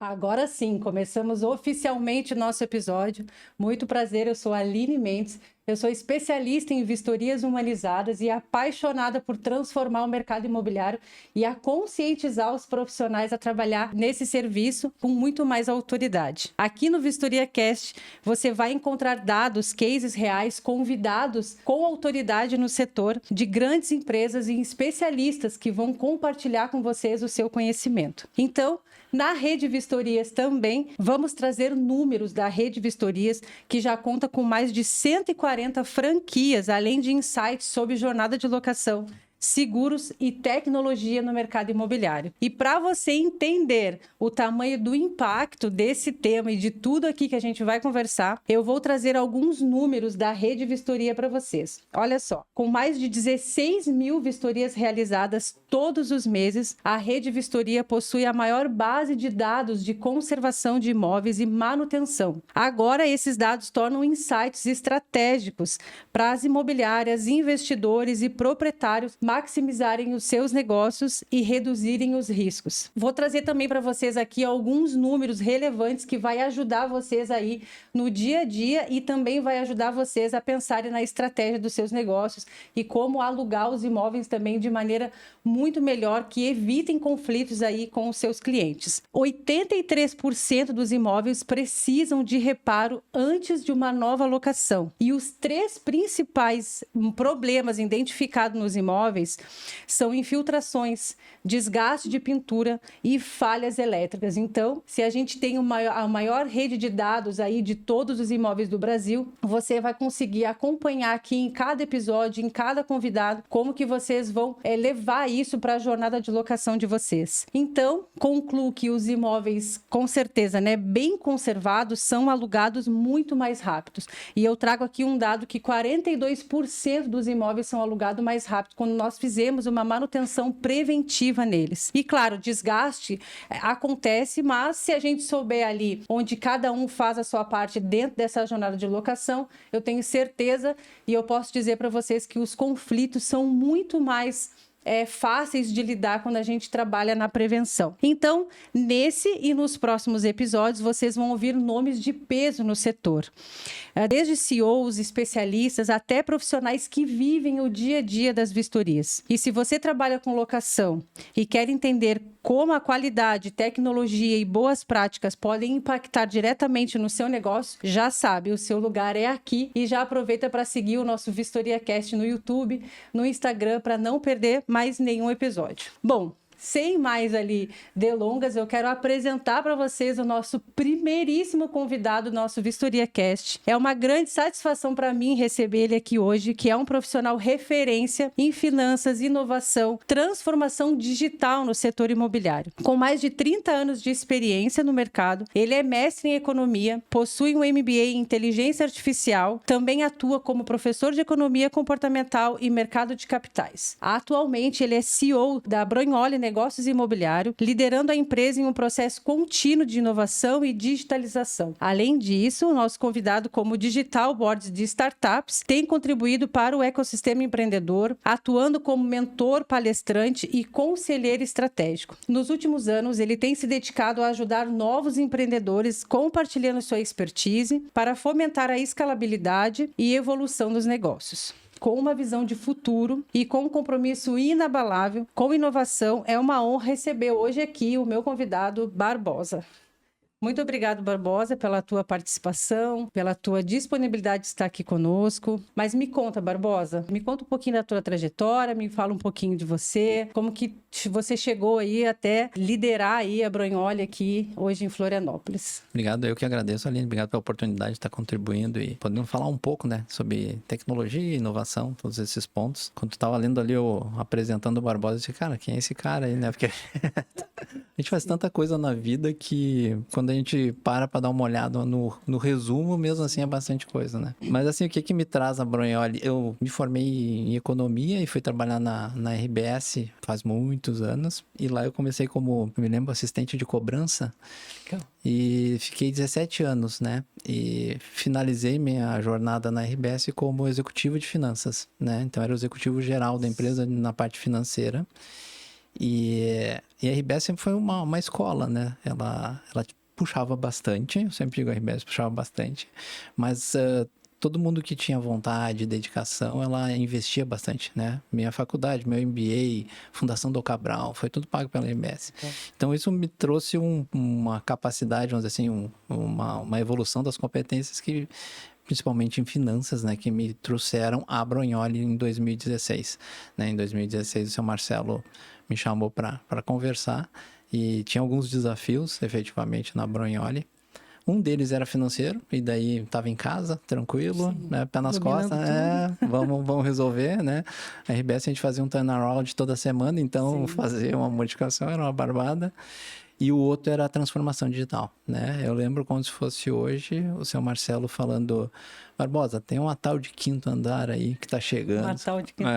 Agora sim, começamos oficialmente o nosso episódio. Muito prazer, eu sou a Aline Mendes. Eu sou especialista em vistorias humanizadas e apaixonada por transformar o mercado imobiliário e a conscientizar os profissionais a trabalhar nesse serviço com muito mais autoridade. Aqui no Vistoria Cast, você vai encontrar dados, cases reais, convidados com autoridade no setor de grandes empresas e especialistas que vão compartilhar com vocês o seu conhecimento. Então, na Rede Vistorias também, vamos trazer números da Rede Vistorias, que já conta com mais de 140 franquias, além de insights sobre jornada de locação, seguros e tecnologia no mercado imobiliário. E para você entender o tamanho do impacto desse tema e de tudo aqui que a gente vai conversar, eu vou trazer alguns números da Rede Vistoria para vocês. Olha só, com mais de 16 mil vistorias realizadas todos os meses, a Rede Vistoria possui a maior base de dados de conservação de imóveis e manutenção. Agora, esses dados tornam insights estratégicos para as imobiliárias, investidores e proprietários maximizarem os seus negócios e reduzirem os riscos. Vou trazer também para vocês aqui alguns números relevantes que vai ajudar vocês aí no dia a dia e também vai ajudar vocês a pensarem na estratégia dos seus negócios e como alugar os imóveis também de maneira muito melhor, que evitem conflitos aí com os seus clientes. 83% dos imóveis precisam de reparo antes de uma nova locação. E os três principais problemas identificados nos imóveis são infiltrações, desgaste de pintura e falhas elétricas. Então, se a gente tem a maior rede de dados aí de todos os imóveis do Brasil, você vai conseguir acompanhar aqui em cada episódio, em cada convidado, como que vocês vão levar isso para a jornada de locação de vocês. Então, concluo que os imóveis, com certeza, bem conservados, são alugados muito mais rápidos. E eu trago aqui um dado que 42% dos imóveis são alugados mais rápido quando nós fizemos uma manutenção preventiva neles. E claro, desgaste acontece, mas se a gente souber ali onde cada um faz a sua parte dentro dessa jornada de locação, eu tenho certeza e eu posso dizer para vocês que os conflitos são muito mais fáceis de lidar quando a gente trabalha na prevenção. Então, nesse e nos próximos episódios, vocês vão ouvir nomes de peso no setor. Desde CEOs, especialistas, até profissionais que vivem o dia a dia das vistorias. E se você trabalha com locação e quer entender como a qualidade, tecnologia e boas práticas podem impactar diretamente no seu negócio, já sabe, o seu lugar é aqui e já aproveita para seguir o nosso Vistoria Cast no YouTube, no Instagram, para não perder mais nenhum episódio. Bom, sem mais delongas, eu quero apresentar para vocês o nosso primeiríssimo convidado do nosso Vistoria Cast. É uma grande satisfação para mim receber ele aqui hoje, que é um profissional referência em finanças, inovação, transformação digital no setor imobiliário. Com mais de 30 anos de experiência no mercado, ele é mestre em economia, possui um MBA em inteligência artificial, também atua como professor de economia comportamental e mercado de capitais. Atualmente, ele é CEO da Brunholi Negócios Imobiliário, liderando a empresa em um processo contínuo de inovação e digitalização. Além disso, o nosso convidado como Digital Board de Startups tem contribuído para o ecossistema empreendedor, atuando como mentor, palestrante e conselheiro estratégico. Nos últimos anos, ele tem se dedicado a ajudar novos empreendedores, compartilhando sua expertise para fomentar a escalabilidade e evolução dos negócios. Com uma visão de futuro e com um compromisso inabalável com inovação, é uma honra receber hoje aqui o meu convidado, Barbosa. Muito obrigado, Barbosa, pela tua participação, pela tua disponibilidade de estar aqui conosco. Mas me conta, Barbosa, me conta um pouquinho da tua trajetória, me fala um pouquinho de você, como que você chegou aí até liderar aí a Brunholi aqui hoje em Florianópolis. Obrigado, eu que agradeço, Aline, obrigado pela oportunidade de estar contribuindo e podendo falar um pouco, sobre tecnologia, inovação, todos esses pontos. Quando tu estava lendo ali, apresentando o Barbosa, eu disse, cara, quem é esse cara aí, né? Porque a gente faz tanta coisa na vida que quando a gente para dar uma olhada no resumo, mesmo assim é bastante coisa, né? Mas assim, o que me traz a Brunholi? Eu me formei em economia e fui trabalhar na RBS faz muitos anos. E lá eu comecei como, me lembro, assistente de cobrança. Legal. E fiquei 17 anos, né? E finalizei minha jornada na RBS como executivo de finanças, né? Então era o executivo geral da empresa na parte financeira. E a RBS sempre foi uma escola, né? Ela puxava bastante, eu sempre digo a RBS puxava bastante, mas todo mundo que tinha vontade, dedicação, ela investia bastante, né? Minha faculdade, meu MBA, Fundação do Cabral, foi tudo pago pela RBS. Então isso me trouxe uma capacidade, vamos dizer assim, uma evolução das competências que, principalmente em finanças, né, que me trouxeram a Bronioli em 2016. Né? Em 2016, o seu Marcelo me chamou para conversar e tinha alguns desafios, efetivamente, na Bronioli. Um deles era financeiro, e daí estava em casa, tranquilo, né, pé nas costas, vamos resolver, né? A RBS a gente fazia um turnaround toda semana, então fazer uma modificação era uma barbada. E o outro era a transformação digital, né? Eu lembro como se fosse hoje o seu Marcelo falando: Barbosa, tem uma tal de quinto andar aí que tá chegando. Uma tal de quinto.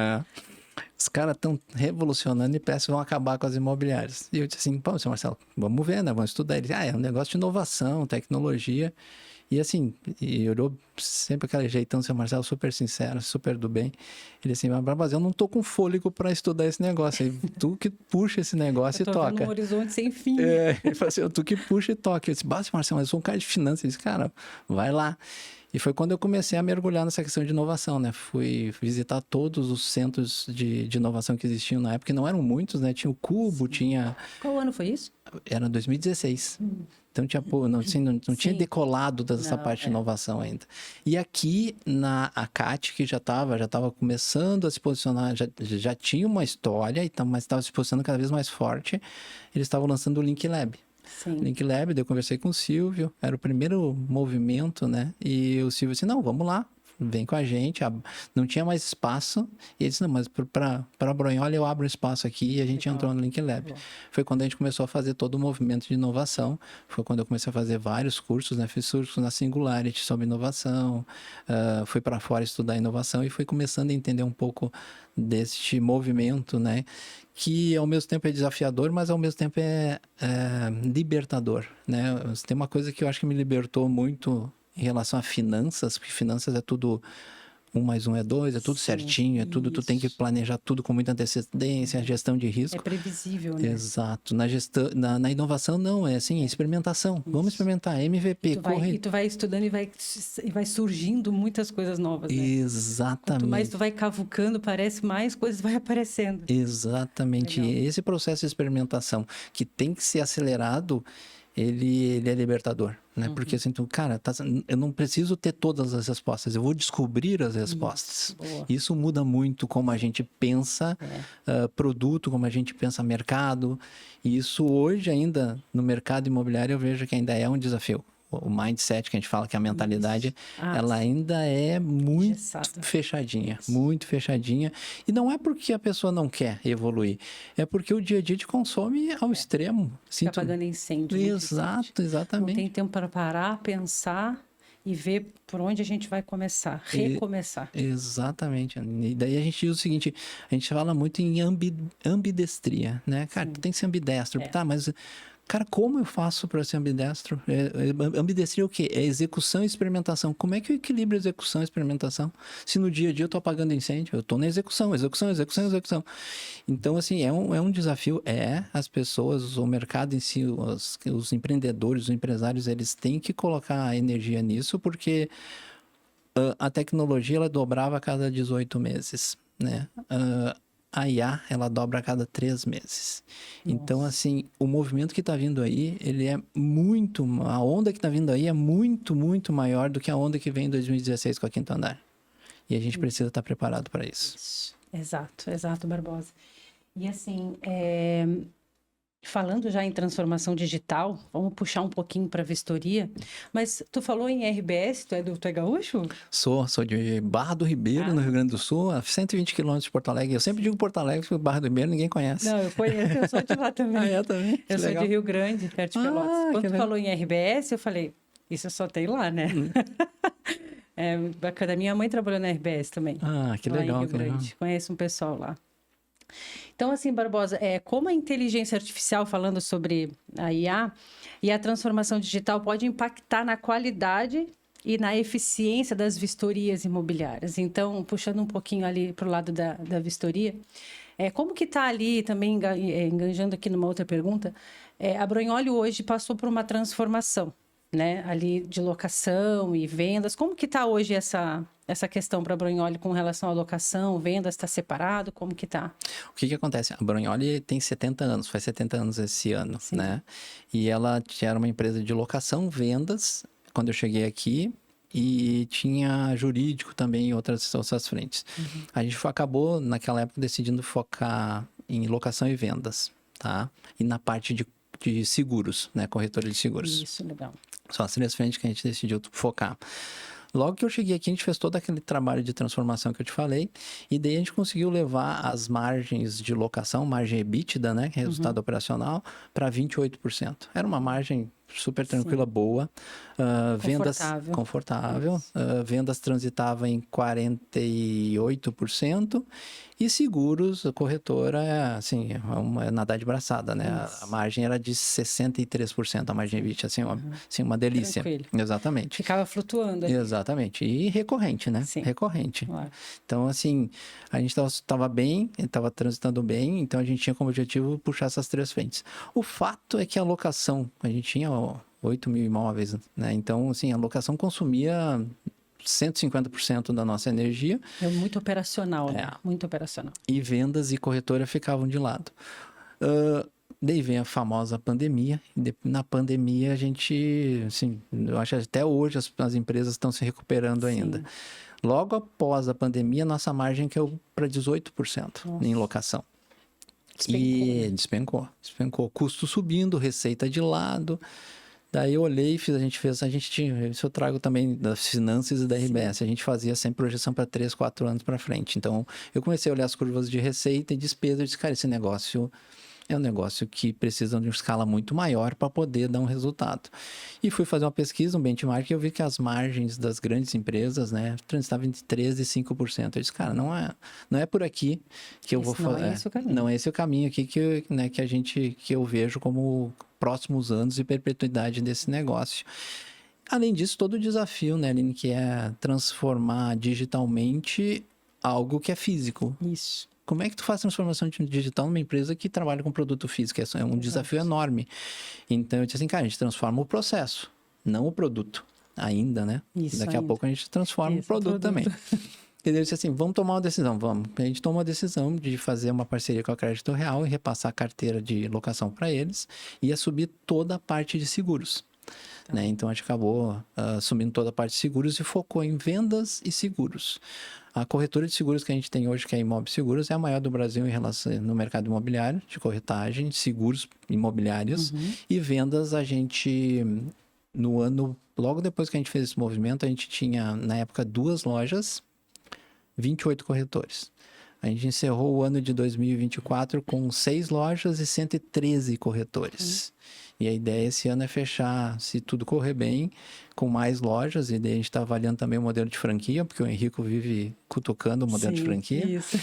Os caras estão revolucionando e parece que vão acabar com as imobiliárias. E eu disse assim: pô, seu Marcelo, vamos ver, né? Vamos estudar. Ele disse: é um negócio de inovação, tecnologia. E assim, e olhou sempre aquele jeitão, seu Marcelo, super sincero, super do bem. Ele assim: mas eu não tô com fôlego para estudar esse negócio. Aí, tu que puxa esse negócio e toca. Eu tô vendo um horizonte sem fim. Ele falou assim: tu que puxa e toca. Eu disse: Marcelo, mas eu sou um cara de finanças. Ele disse: cara, vai lá. E foi quando eu comecei a mergulhar nessa questão de inovação, né? Fui visitar todos os centros de inovação que existiam na época, que não eram muitos, né? Tinha o Cubo, tinha... Qual ano foi isso? Era 2016. Então não tinha decolado dessa parte de inovação ainda. E aqui na ACAT, que já estava começando a se posicionar, já tinha uma história, mas estava se posicionando cada vez mais forte, eles estavam lançando o Link Lab. Link Lab, daí eu conversei com o Silvio, era o primeiro movimento, né? E o Silvio disse: não, vamos lá, vem com a gente. Não tinha mais espaço. E ele disse: não, mas para a Bronioli eu abro espaço aqui. E a gente entrou no Link Lab. Foi quando a gente começou a fazer todo o movimento de inovação. Foi quando eu comecei a fazer vários cursos, né? Fiz cursos na Singularity sobre inovação. Fui para fora estudar inovação e fui começando a entender um pouco deste movimento, né? Que ao mesmo tempo é desafiador, mas ao mesmo tempo é libertador, né? Tem uma coisa que eu acho que me libertou muito em relação a finanças, porque finanças é tudo 1 mais 1 é 2, é tudo certinho, é tudo, tu tem que planejar tudo com muita antecedência, gestão de risco. É previsível, né? Exato. Na inovação não, é assim, experimentação. Isso. Vamos experimentar, MVP, E tu vai estudando e vai surgindo muitas coisas novas, né? Exatamente. Quanto mais tu vai cavucando, parece mais coisas vai aparecendo. Exatamente. Legal. Esse processo de experimentação que tem que ser acelerado, ele é libertador, né? Porque assim, cara, eu não preciso ter todas as respostas, eu vou descobrir as respostas. Isso muda muito como a gente pensa produto, como a gente pensa mercado. E isso hoje ainda no mercado imobiliário eu vejo que ainda é um desafio. O mindset que a gente fala, que é a mentalidade, ela ainda é muito fechadinha, muito fechadinha. E não é porque a pessoa não quer evoluir, é porque o dia a dia te consome ao extremo. Fica apagando incêndio. Exato, exatamente. Não tem tempo para parar, pensar e ver por onde a gente vai começar, recomeçar. Exatamente. E daí a gente diz o seguinte, a gente fala muito em ambidestria, né? Cara, tu tem que ser ambidestro, tá, mas... Cara, como eu faço para ser ambidestro? Ambidestria é o quê? É execução e experimentação. Como é que eu equilibro execução e experimentação? Se no dia a dia eu estou apagando incêndio, eu estou na execução. Então, assim, é um desafio. As pessoas, o mercado em si, os empreendedores, os empresários, eles têm que colocar energia nisso, porque a tecnologia, ela dobrava a cada 18 meses, né? A IA, ela dobra a cada 3 meses. Nossa. Então, assim, o movimento que está vindo aí, ele é muito... A onda que está vindo aí é muito, muito maior do que a onda que vem em 2016 com a Quinto Andar. E a gente precisa estar preparado para isso. Exato, Barbosa. E assim, falando já em transformação digital, vamos puxar um pouquinho para a vistoria, mas tu falou em RBS, tu é gaúcho? Sou de Barra do Ribeiro, no Rio Grande do Sul, a 120 quilômetros de Porto Alegre. Eu sempre digo Porto Alegre, porque Barra do Ribeiro ninguém conhece. Não, eu conheço, eu sou de lá também. Também? Eu sou de Rio Grande, perto de Pelotas. Quando tu falou em RBS, eu falei, isso só tem lá, né? Bacana. Minha mãe trabalhou na RBS também. Que legal. Lá em Rio Grande. Conheço um pessoal lá. Então, assim, Barbosa, como a inteligência artificial, falando sobre a IA, e a transformação digital pode impactar na qualidade e na eficiência das vistorias imobiliárias. Então, puxando um pouquinho ali para o lado da vistoria, Como que está ali, também enganjando aqui numa outra pergunta, a Bronholi hoje passou por uma transformação, né? Ali de locação e vendas. Como que está hoje essa questão para a Bronholi com relação à locação, vendas, está separado? Como que está? O que acontece? A Bronholi tem 70 anos, faz 70 anos esse ano, Sim. né? E ela era uma empresa de locação, vendas, quando eu cheguei aqui, e tinha jurídico também em outras frentes. A gente acabou, naquela época, decidindo focar em locação e vendas, tá? E na parte de seguros, né? Corretora de seguros. Isso, legal. São as 3 frentes que a gente decidiu focar. Logo que eu cheguei aqui, a gente fez todo aquele trabalho de transformação que eu te falei, e daí a gente conseguiu levar as margens de locação, margem EBITDA, né, que é resultado operacional, para 28%. Era uma margem super tranquila, boa. Vendas confortável. Vendas transitava em 48%. E seguros, a corretora, assim, é nadar de braçada, né? A margem era de 63%, a margem EBITDA, assim, uma delícia. Tranquilo. Exatamente. Ficava flutuando ali. Exatamente. E recorrente, né? Sim. Recorrente. Claro. Então, assim, a gente estava bem, estava transitando bem, então a gente tinha como objetivo puxar essas 3 frentes. O fato é que a locação, a gente tinha 8 mil imóveis, né? Então, assim, a locação consumia 150% da nossa energia. É muito operacional, né? Muito operacional. E vendas e corretora ficavam de lado. Daí vem a famosa pandemia. E na pandemia a gente, assim, eu acho que até hoje as empresas estão se recuperando ainda. Logo após a pandemia, nossa margem caiu para 18% em locação. Despencou. Custo subindo, receita de lado. Daí eu olhei e a gente tinha, isso eu trago também das finanças e da RBS, a gente fazia sempre projeção para 3, 4 anos para frente. Então, eu comecei a olhar as curvas de receita e despesa e disse, cara, esse negócio é um negócio que precisa de uma escala muito maior para poder dar um resultado. E fui fazer uma pesquisa, um benchmark, e eu vi que as margens das grandes empresas, né, transitavam entre 13% e 5%. Eu disse, cara, não é por aqui que eu vou fazer. Não é esse o caminho aqui que eu vejo como próximos anos e perpetuidade desse negócio. Além disso, todo o desafio, né, Aline, que é transformar digitalmente algo que é físico. Isso. Como é que tu faz transformação digital numa empresa que trabalha com produto físico? É um desafio enorme. Então, eu disse assim, cara, a gente transforma o processo, não o produto. Ainda, né? Daqui a pouco a gente transforma o produto também. E eu disse assim, vamos tomar uma decisão, vamos. A gente tomou a decisão de fazer uma parceria com a Crédito Real e repassar a carteira de locação para eles e assumir toda a parte de seguros. Né? Então, a gente acabou assumindo toda a parte de seguros e focou em vendas e seguros. A corretora de seguros que a gente tem hoje, que é a Imob Seguros, é a maior do Brasil em relação no mercado imobiliário, de corretagem, de seguros imobiliários. E vendas, a gente, no ano, logo depois que a gente fez esse movimento, a gente tinha, na época, 2 lojas, 28 corretores. A gente encerrou o ano de 2024 com 6 lojas e 113 corretores. E a ideia esse ano é fechar, se tudo correr bem, com mais lojas. E daí a gente está avaliando também o modelo de franquia, porque o Henrico vive cutucando o modelo de franquia. Isso.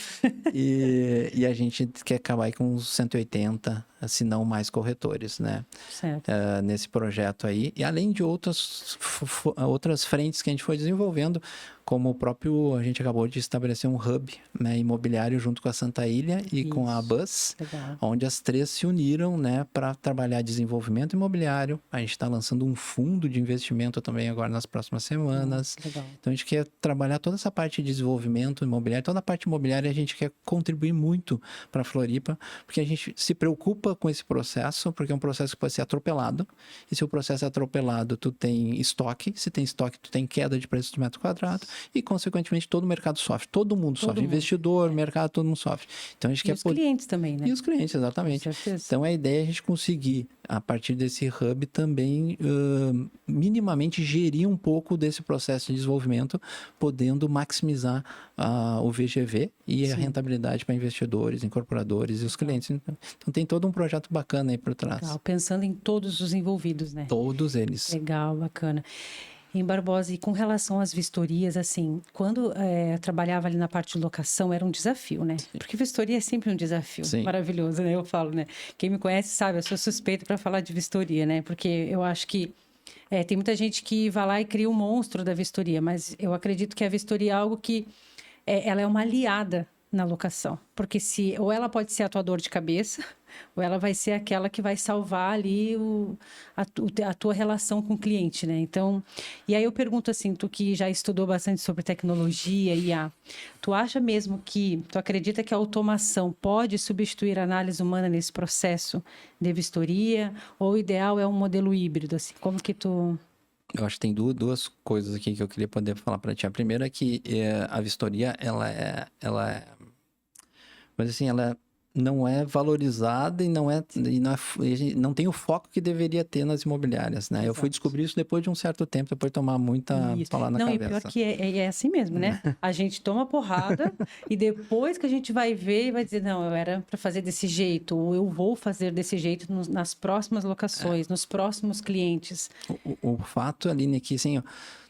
E a gente quer acabar aí com uns 180, se não mais corretores, né? Certo. Nesse projeto aí. E além de outras frentes que a gente foi desenvolvendo, como o próprio, a gente acabou de estabelecer um hub, né, imobiliário junto com a Santa Ilha e com a Bus, onde as 3 se uniram, né, para trabalhar desenvolvimento imobiliário. A gente está lançando um fundo de investimento também agora nas próximas semanas. Legal. Então a gente quer trabalhar toda essa parte de desenvolvimento imobiliário, toda a parte imobiliária a gente quer contribuir muito para a Floripa, porque a gente se preocupa com esse processo, porque é um processo que pode ser atropelado. E se o processo é atropelado, tu tem estoque. Se tem estoque, tu tem queda de preço do metro quadrado. E, consequentemente, todo o mercado sofre. Todo mundo sofre. Investidor, mercado, todo mundo sofre. Então, a gente quer os clientes também, né? E os clientes, exatamente. Com certeza. Então, a ideia é a gente conseguir, a partir desse hub, também minimamente gerir um pouco desse processo de desenvolvimento, podendo maximizar o VGV e a rentabilidade para investidores, incorporadores e os clientes. Então, tem todo um projeto bacana aí por trás. Legal. Pensando em todos os envolvidos, né? Todos eles. Legal, bacana. Em Barbosa, e com relação às vistorias, assim, quando eu trabalhava ali na parte de locação, era um desafio, né? Porque vistoria é sempre um desafio. Sim. Maravilhoso, né? Eu falo, né? Quem me conhece sabe, eu sou suspeita para falar de vistoria, né? Porque eu acho que tem muita gente que vai lá e cria um monstro da vistoria, mas eu acredito que a vistoria é algo que ela é uma aliada na locação. Porque ou ela pode ser a tua dor de cabeça, ou ela vai ser aquela que vai salvar ali a tua relação com o cliente, né? Então, e aí eu pergunto assim, tu que já estudou bastante sobre tecnologia e IA, tu acredita que a automação pode substituir a análise humana nesse processo de vistoria, ou o ideal é um modelo híbrido, assim? Como que tu... Eu acho que tem duas coisas aqui que eu queria poder falar para ti. A primeira é que a vistoria, mas assim, ela não é valorizada e não tem o foco que deveria ter nas imobiliárias, né? Exato. Eu fui descobrir isso depois de um certo tempo, depois de tomar muita palavra na cabeça. Não, e pior que é assim mesmo, né? A gente toma porrada e depois que a gente vai ver e vai dizer, não, eu era para fazer desse jeito, ou eu vou fazer desse jeito nas próximas locações, nos próximos clientes. O fato, Aline, é que assim, ó,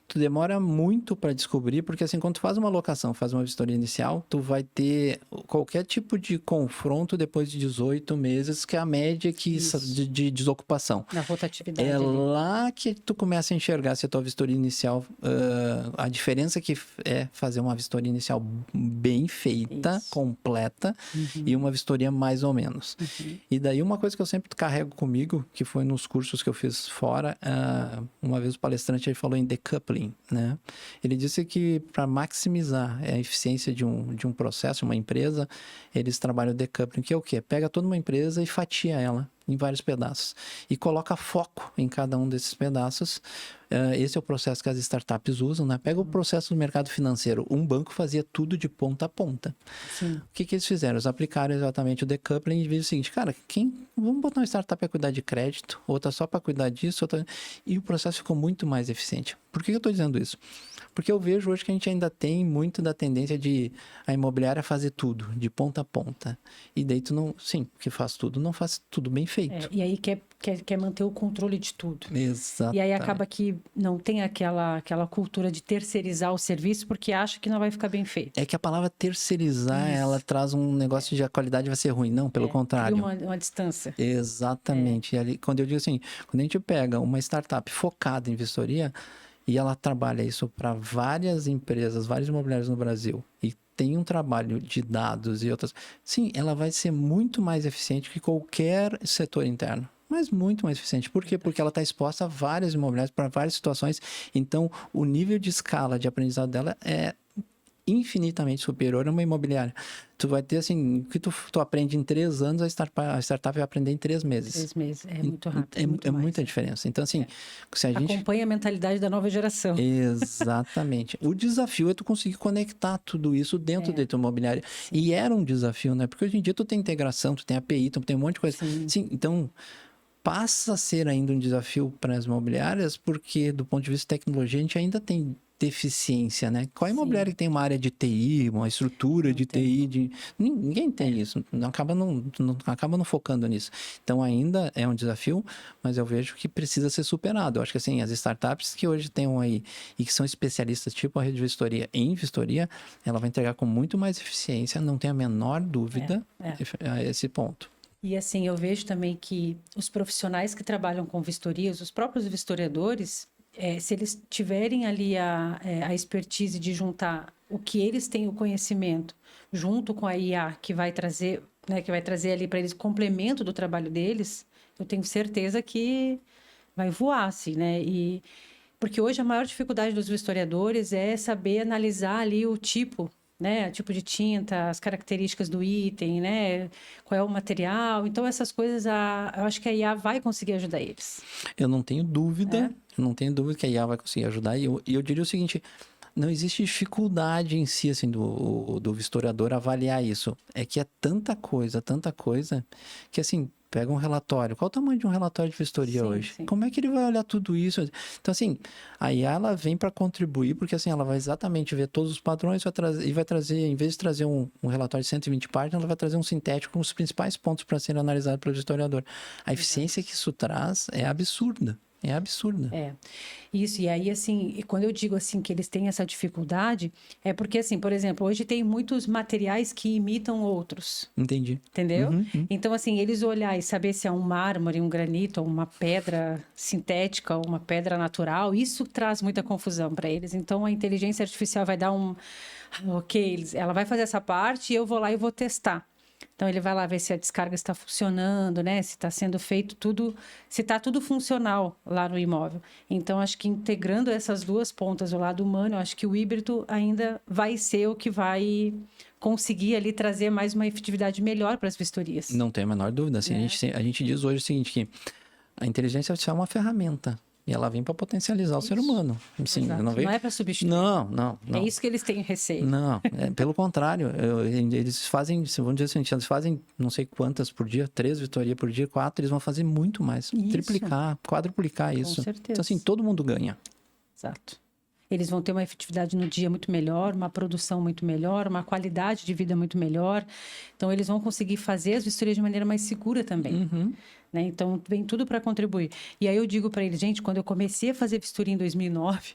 tu demora muito para descobrir, porque assim, quando tu faz uma locação, faz uma vistoria inicial, tu vai ter qualquer tipo de confronto depois de 18 meses, que é a média de desocupação. Na rotatividade. É lá que tu começa a enxergar se a tua vistoria inicial, a diferença que é fazer uma vistoria inicial bem feita, completa, e uma vistoria mais ou menos. E daí uma coisa que eu sempre carrego comigo, que foi nos cursos que eu fiz fora, uma vez o palestrante ele falou em decoupling, né? Ele disse que para maximizar a eficiência de um processo, uma empresa, eles trabalham o decoupling, que é o quê? Pega toda uma empresa e fatia ela em vários pedaços e coloca foco em cada um desses pedaços. Esse é o processo que as startups usam, né? Pega o processo do mercado financeiro. Um banco fazia tudo de ponta a ponta. Sim. O que eles fizeram? Eles aplicaram exatamente o decoupling e viram o seguinte, cara, vamos botar uma startup para cuidar de crédito, outra só para cuidar disso, e o processo ficou muito mais eficiente. Por que eu estou dizendo isso? Porque eu vejo hoje que a gente ainda tem muito da tendência de a imobiliária fazer tudo, de ponta a ponta. E daí tu não... Sim, que faz tudo, não faz tudo bem feito. E aí quer manter o controle de tudo. Exato. E aí acaba que não tem aquela cultura de terceirizar o serviço porque acha que não vai ficar bem feito. É que a palavra terceirizar, ela traz um negócio de a qualidade vai ser ruim. Não, pelo contrário. Cria uma distância. Exatamente. E ali, quando eu digo assim, quando a gente pega uma startup focada em vistoria e ela trabalha isso para várias empresas, vários imobiliários no Brasil e tem um trabalho de dados e outras... Sim, ela vai ser muito mais eficiente que qualquer setor interno. Mas muito mais eficiente. Por quê? Porque ela está exposta a várias imobiliárias, para várias situações. Então, o nível de escala de aprendizado dela é infinitamente superior a uma imobiliária. Tu vai ter, assim, o que tu aprende em 3 anos, a startup vai aprender em 3 meses. 3 meses, é muito rápido. É muita diferença. Então, assim, se a gente... Acompanha a mentalidade da nova geração. Exatamente. O desafio é tu conseguir conectar tudo isso dentro da tua imobiliária. Sim. E era um desafio, né? Porque hoje em dia tu tem integração, tu tem API, tu tem um monte de coisa. Sim, então... passa a ser ainda um desafio para as imobiliárias, porque do ponto de vista de tecnologia a gente ainda tem deficiência, né? Qual imobiliária que tem uma área de TI, uma estrutura de TI? Ninguém tem isso, acaba não focando nisso. Então ainda é um desafio, mas eu vejo que precisa ser superado. Eu acho que assim, as startups que hoje tem aí e que são especialistas, tipo a Rede Vistoria em vistoria, ela vai entregar com muito mais eficiência, não tem a menor dúvida a esse ponto. E assim, eu vejo também que os profissionais que trabalham com vistorias, os próprios vistoriadores, se eles tiverem ali a expertise de juntar o que eles têm o conhecimento junto com a IA que vai trazer ali para eles complemento do trabalho deles, eu tenho certeza que vai voar, assim, né? Porque hoje a maior dificuldade dos vistoriadores é saber analisar ali o tipo, né? Tipo de tinta, as características do item, né? Qual é o material. Então, essas coisas, eu acho que a IA vai conseguir ajudar eles. Eu não tenho dúvida, que a IA vai conseguir ajudar. E eu diria o seguinte, não existe dificuldade em si, assim, do vistoriador avaliar isso. É que é tanta coisa, que assim... Pega um relatório. Qual o tamanho de um relatório de vistoria hoje? Sim. Como é que ele vai olhar tudo isso? Então, assim, a IA, ela vem para contribuir, porque assim, ela vai exatamente ver todos os padrões vai trazer, em vez de trazer um relatório de 120 páginas, ela vai trazer um sintético com os principais pontos para serem analisados pelo historiador. A eficiência que isso traz é absurda. é absurda. Isso, e aí, assim, e quando eu digo, assim, que eles têm essa dificuldade, é porque, assim, por exemplo, hoje tem muitos materiais que imitam outros, Entendi. entendeu? Uhum. Então, assim, eles olhar e saber se é um mármore, um granito, ou uma pedra sintética, ou uma pedra natural, isso traz muita confusão para eles. Então, a inteligência artificial vai dar ok, ela vai fazer essa parte e eu vou lá e vou testar. Então, ele vai lá ver se a descarga está funcionando, né? Se está sendo feito tudo, se está tudo funcional lá no imóvel. Então, acho que integrando essas duas pontas, o lado humano, eu acho que o híbrido ainda vai ser o que vai conseguir ali trazer mais uma efetividade melhor para as vistorias. Não tem a menor dúvida. Assim, a gente diz hoje o seguinte, que a inteligência artificial é uma ferramenta. E ela vem para potencializar o ser humano. Assim, Não é para substituir. Não. É isso que eles têm receio. Não, pelo contrário. Eles fazem, vamos dizer assim, eles fazem não sei quantas por dia, 3 vistorias por dia, 4, eles vão fazer muito mais. Isso. Triplicar, quadruplicar isso. Com certeza. Então, assim, todo mundo ganha. Exato. Eles vão ter uma efetividade no dia muito melhor, uma produção muito melhor, uma qualidade de vida muito melhor. Então, eles vão conseguir fazer as vistorias de maneira mais segura também. Uhum. Né? Então, vem tudo para contribuir. E aí eu digo para eles, gente, quando eu comecei a fazer vistoria em 2009,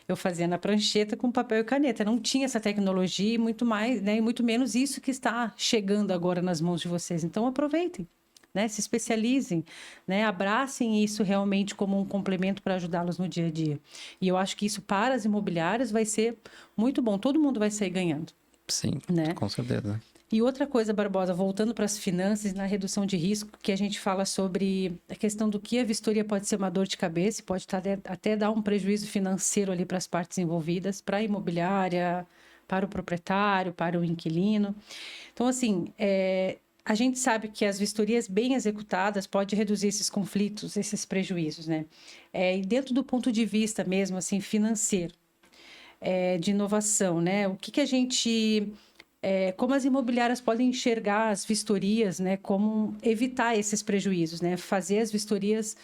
eu fazia na prancheta com papel e caneta. Não tinha essa tecnologia e muito mais, né? E muito menos isso que está chegando agora nas mãos de vocês. Então, aproveitem. Né? Se especializem, né? Abracem isso realmente como um complemento para ajudá-los no dia a dia. E eu acho que isso para as imobiliárias vai ser muito bom. Todo mundo vai sair ganhando. Sim, né? Com certeza. E outra coisa, Barbosa, voltando para as finanças, na redução de risco, que a gente fala sobre a questão do que a vistoria pode ser uma dor de cabeça, pode até dar um prejuízo financeiro ali para as partes envolvidas, para a imobiliária, para o proprietário, para o inquilino. Então, assim, a gente sabe que as vistorias bem executadas podem reduzir esses conflitos, esses prejuízos, né? E dentro do ponto de vista mesmo, assim, financeiro, de inovação, né? O que a gente... como as imobiliárias podem enxergar as vistorias, né? Como evitar esses prejuízos, né? Fazer as vistorias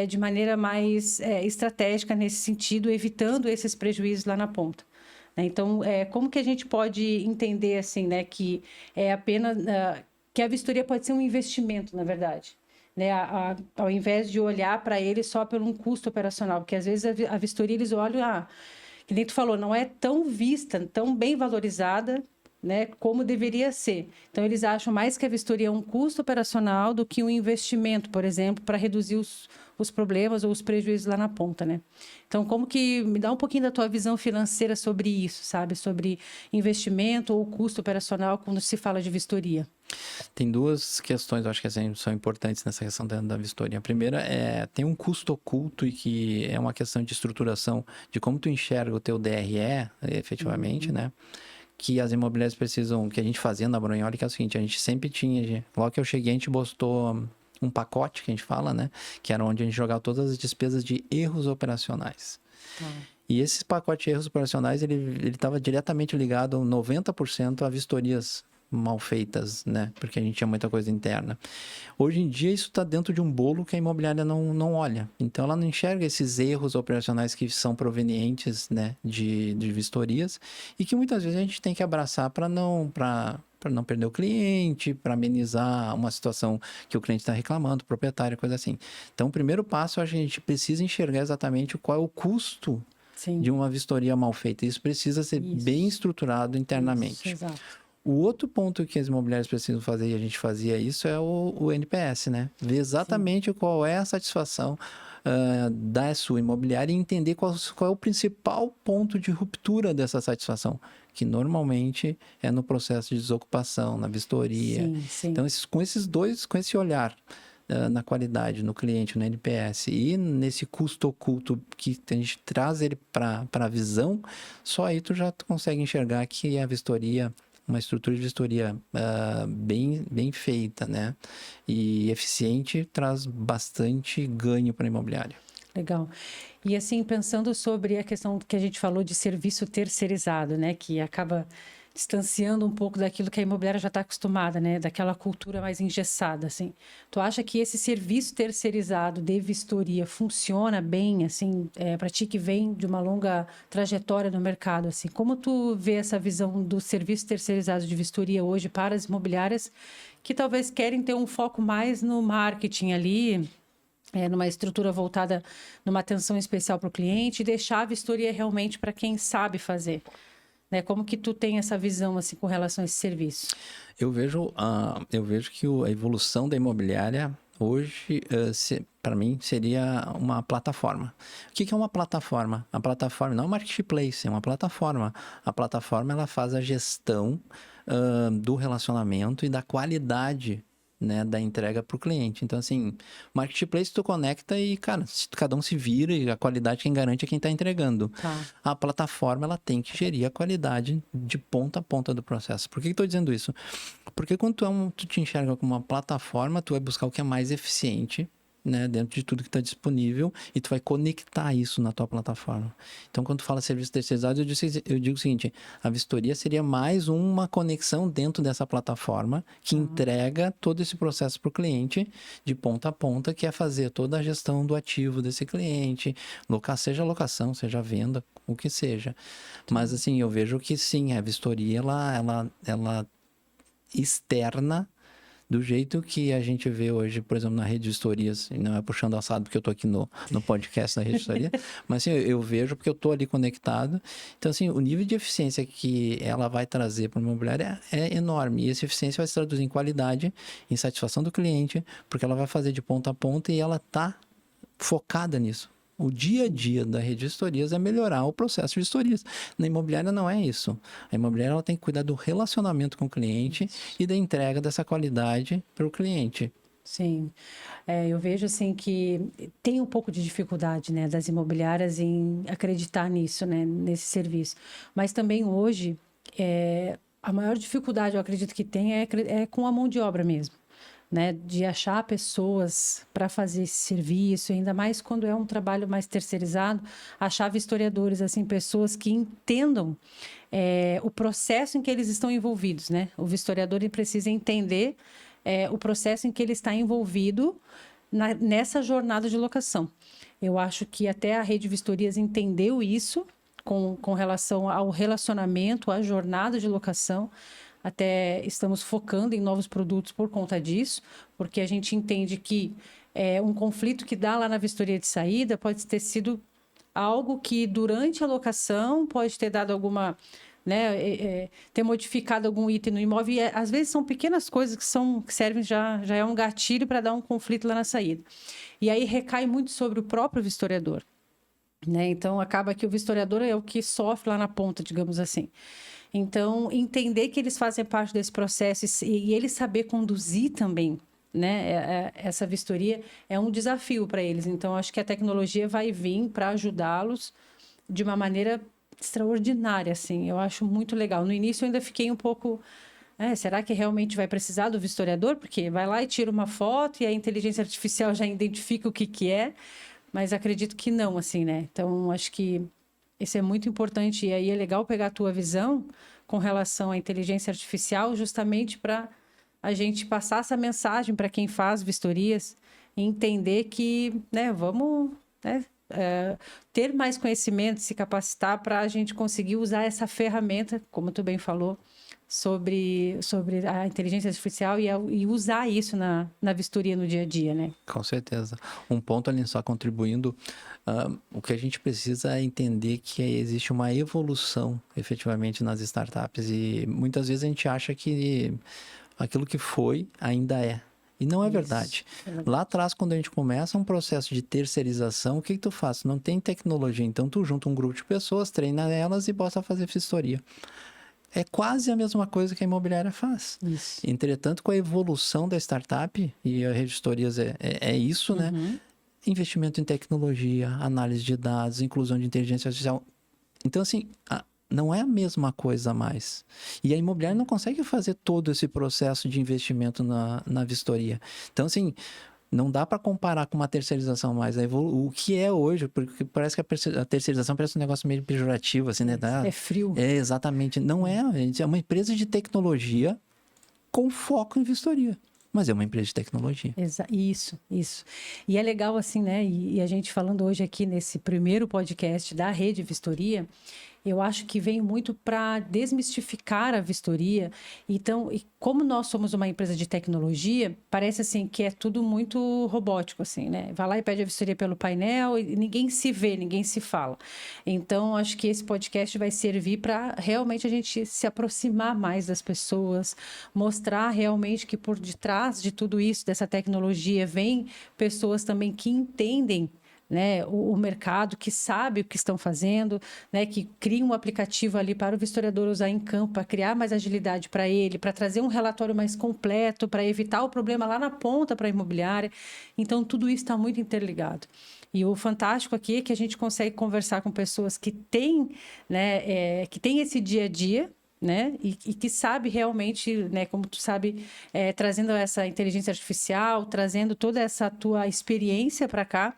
de maneira mais estratégica nesse sentido, evitando esses prejuízos lá na ponta. Então, como que a gente pode entender, assim, né? Que é apenas... que a vistoria pode ser um investimento, na verdade. Né? Ao invés de olhar para ele só por um custo operacional. Porque, às vezes, a vistoria, eles olham... que nem tu falou, não é tão vista, tão bem valorizada, né, como deveria ser. Então, eles acham mais que a vistoria é um custo operacional do que um investimento, por exemplo, para reduzir os problemas ou os prejuízos lá na ponta, né? Então, como que... Me dá um pouquinho da tua visão financeira sobre isso, sabe? Sobre investimento ou custo operacional quando se fala de vistoria. Tem duas questões, eu acho que são importantes nessa questão da vistoria. A primeira tem um custo oculto e que é uma questão de estruturação, de como tu enxerga o teu DRE, efetivamente, né? Que as imobiliárias precisam, que a gente fazia na Brunholi, que é o seguinte, a gente sempre tinha, logo que eu cheguei, a gente botou um pacote, que a gente fala, né? Que era onde a gente jogava todas as despesas de erros operacionais. E esse pacote de erros operacionais, ele estava diretamente ligado 90% a vistorias mal feitas, né? Porque a gente tinha muita coisa interna. Hoje em dia, isso está dentro de um bolo que a imobiliária não olha. Então, ela não enxerga esses erros operacionais que são provenientes, né, de vistorias e que muitas vezes a gente tem que abraçar para não perder o cliente, para amenizar uma situação que o cliente está reclamando, o proprietário, coisa assim. Então, o primeiro passo, a gente precisa enxergar exatamente qual é o custo de uma vistoria mal feita. Isso precisa ser bem estruturado internamente. Isso, exato. O outro ponto que as imobiliárias precisam fazer, e a gente fazia isso, é o NPS, né? Ver exatamente qual é a satisfação da sua imobiliária e entender qual é o principal ponto de ruptura dessa satisfação, que normalmente é no processo de desocupação, na vistoria. Então, com esse olhar na qualidade, no cliente, no NPS e nesse custo oculto que a gente traz ele para a visão, só aí tu já consegue enxergar que a vistoria... uma estrutura de vistoria bem feita, né? E eficiente, traz bastante ganho para a imobiliária. Legal. E assim, pensando sobre a questão que a gente falou de serviço terceirizado, né? Que acaba distanciando um pouco daquilo que a imobiliária já está acostumada, né? Daquela cultura mais engessada, assim. Tu acha que esse serviço terceirizado de vistoria funciona bem, assim, para ti que vem de uma longa trajetória no mercado, assim? Como tu vê essa visão do serviço terceirizado de vistoria hoje para as imobiliárias que talvez querem ter um foco mais no marketing ali, numa estrutura voltada, numa atenção especial para o cliente, e deixar a vistoria realmente para quem sabe fazer. Né? Como que tu tem essa visão assim, com relação a esse serviço? Eu vejo que a evolução da imobiliária hoje, para mim, seria uma plataforma. O que é uma plataforma? A plataforma não é um marketplace, é uma plataforma. A plataforma ela faz a gestão do relacionamento e da qualidade, né, da entrega para o cliente. Então, assim, marketplace tu conecta e, cara, cada um se vira e a qualidade quem garante é quem está entregando. Tá. A plataforma, ela tem que gerir a qualidade de ponta a ponta do processo. Por que eu estou dizendo isso? Porque quando tu te enxerga como uma plataforma, tu vai buscar o que é mais eficiente, né, dentro de tudo que está disponível, e tu vai conectar isso na tua plataforma. Então, quando tu fala serviço terceirizado, eu digo o seguinte, a vistoria seria mais uma conexão dentro dessa plataforma que entrega todo esse processo para o cliente de ponta a ponta, que é fazer toda a gestão do ativo desse cliente, seja locação, seja venda, o que seja. Mas, assim, eu vejo que sim, a vistoria, ela externa do jeito que a gente vê hoje, por exemplo, na rede de vistorias, e não é puxando assado porque eu tô aqui no podcast da rede de vistoria, mas assim, eu vejo porque eu tô ali conectado. Então, assim, o nível de eficiência que ela vai trazer para o imobiliário é enorme. E essa eficiência vai se traduzir em qualidade, em satisfação do cliente, porque ela vai fazer de ponta a ponta e ela tá focada nisso. O dia a dia da rede de vistorias é melhorar o processo de vistorias. Na imobiliária não é isso. A imobiliária ela tem que cuidar do relacionamento com o cliente e da entrega dessa qualidade para o cliente. Sim, eu vejo assim que tem um pouco de dificuldade, né, das imobiliárias em acreditar nisso, né, nesse serviço. Mas também hoje, a maior dificuldade, eu acredito que tem, é com a mão de obra mesmo. Né, de achar pessoas para fazer esse serviço, ainda mais quando é um trabalho mais terceirizado, achar vistoriadores, assim, pessoas que entendam o processo em que eles estão envolvidos, né? O vistoriador ele precisa entender o processo em que ele está envolvido nessa jornada de locação. Eu acho que até a Rede Vistorias entendeu isso com relação ao relacionamento, à jornada de locação. Até estamos focando em novos produtos por conta disso, porque a gente entende que um conflito que dá lá na vistoria de saída pode ter sido algo que durante a locação pode ter dado alguma, né, ter modificado algum item no imóvel. E às vezes são pequenas coisas que servem, já é um gatilho para dar um conflito lá na saída. E aí recai muito sobre o próprio vistoriador. Né? Então acaba que o vistoriador é o que sofre lá na ponta, digamos assim. Então, entender que eles fazem parte desse processo e ele saber conduzir também, né, essa vistoria é um desafio para eles. Então, acho que a tecnologia vai vir para ajudá-los de uma maneira extraordinária, assim. Eu acho muito legal. No início, eu ainda fiquei um pouco... será que realmente vai precisar do vistoriador? Porque vai lá e tira uma foto e a inteligência artificial já identifica o que é. Mas acredito que não, assim, né? Então, acho que isso é muito importante e aí é legal pegar a tua visão com relação à inteligência artificial justamente para a gente passar essa mensagem para quem faz vistorias e entender que, né, vamos, né, ter mais conhecimento, se capacitar para a gente conseguir usar essa ferramenta, como tu bem falou, sobre a inteligência artificial e usar isso na vistoria no dia a dia, né? Com certeza. Um ponto ali só contribuindo, o que a gente precisa é entender que existe uma evolução efetivamente nas startups e muitas vezes a gente acha que aquilo que foi ainda é. E não é verdade. Lá atrás, quando a gente começa um processo de terceirização, o que tu faz? Não tem tecnologia, então tu junta um grupo de pessoas, treina elas e bota a fazer vistoria. É quase a mesma coisa que a imobiliária faz. Isso. Entretanto, com a evolução da startup, e a Rede de Vistorias é isso, né? Investimento em tecnologia, análise de dados, inclusão de inteligência artificial. Então, assim, não é a mesma coisa mais. E a imobiliária não consegue fazer todo esse processo de investimento na vistoria. Então, assim... Não dá para comparar com uma terceirização mais. O que é hoje, porque parece que a terceirização parece um negócio meio pejorativo, assim, né? É frio. Exatamente. Não é. É uma empresa de tecnologia com foco em vistoria. Mas é uma empresa de tecnologia. Isso. E é legal, assim, né? E a gente falando hoje aqui nesse primeiro podcast da Rede Vistoria, eu acho que vem muito para desmistificar a vistoria. Então, e como nós somos uma empresa de tecnologia, parece assim que é tudo muito robótico, assim, né? Vai lá e pede a vistoria pelo painel e ninguém se vê, ninguém se fala. Então, acho que esse podcast vai servir para realmente a gente se aproximar mais das pessoas, mostrar realmente que por detrás de tudo isso, dessa tecnologia, vem pessoas também que entendem, né, o mercado, que sabe o que estão fazendo, né, que cria um aplicativo ali para o vistoriador usar em campo, para criar mais agilidade para ele, para trazer um relatório mais completo, para evitar o problema lá na ponta para a imobiliária. Então, tudo isso está muito interligado. E o fantástico aqui é que a gente consegue conversar com pessoas que têm, né, que têm esse dia a dia, né? E que sabe realmente, né, como tu sabe, trazendo essa inteligência artificial, trazendo toda essa tua experiência para cá,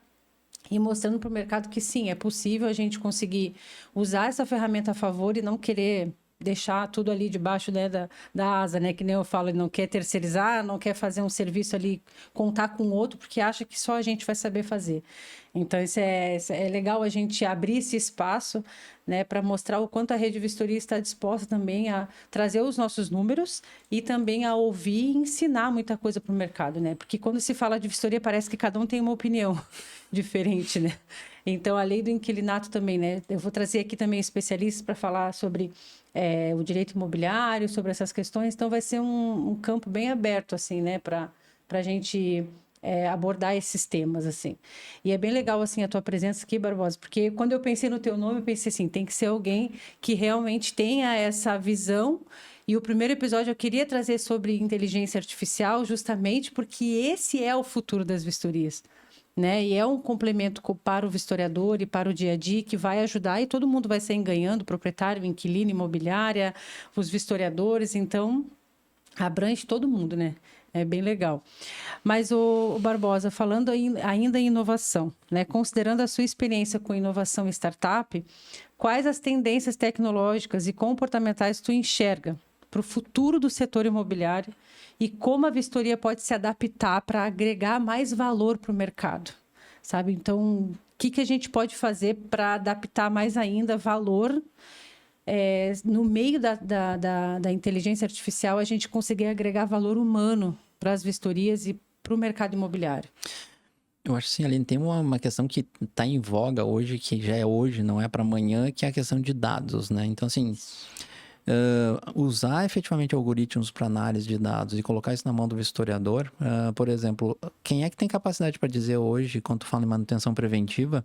e mostrando para o mercado que sim, é possível a gente conseguir usar essa ferramenta a favor e não querer deixar tudo ali debaixo, né, da asa, né? Que nem eu falo, não quer terceirizar, não quer fazer um serviço ali, contar com outro, porque acha que só a gente vai saber fazer. Então, isso é legal a gente abrir esse espaço, né, para mostrar o quanto a Rede Vistoria está disposta também a trazer os nossos números e também a ouvir e ensinar muita coisa para o mercado, né? Porque quando se fala de vistoria, parece que cada um tem uma opinião diferente, né? Então, a lei do inquilinato também, né? Eu vou trazer aqui também especialistas para falar sobre o direito imobiliário, sobre essas questões. Então, vai ser um campo bem aberto, assim, né? Para a gente abordar esses temas, assim. E é bem legal, assim, a tua presença aqui, Barbosa, porque quando eu pensei no teu nome, eu pensei assim, tem que ser alguém que realmente tenha essa visão. E o primeiro episódio eu queria trazer sobre inteligência artificial, justamente porque esse é o futuro das vistorias, né? E é um complemento para o vistoriador e para o dia a dia que vai ajudar e todo mundo vai sair ganhando, proprietário, inquilino, imobiliária, os vistoriadores, então abrange todo mundo, né? É bem legal. Mas o Barbosa, falando ainda em inovação, né? Considerando a sua experiência com inovação e startup, quais as tendências tecnológicas e comportamentais tu enxerga para o futuro do setor imobiliário e como a vistoria pode se adaptar para agregar mais valor para o mercado, sabe? Então, o que a gente pode fazer para adaptar mais ainda valor no meio da inteligência artificial, a gente conseguir agregar valor humano para as vistorias e para o mercado imobiliário? Eu acho assim, Aline, tem uma questão que está em voga hoje, que já é hoje, não é para amanhã, que é a questão de dados, né? Então, assim, usar efetivamente algoritmos para análise de dados e colocar isso na mão do vistoriador, por exemplo, quem é que tem capacidade para dizer hoje, quando tu fala em manutenção preventiva,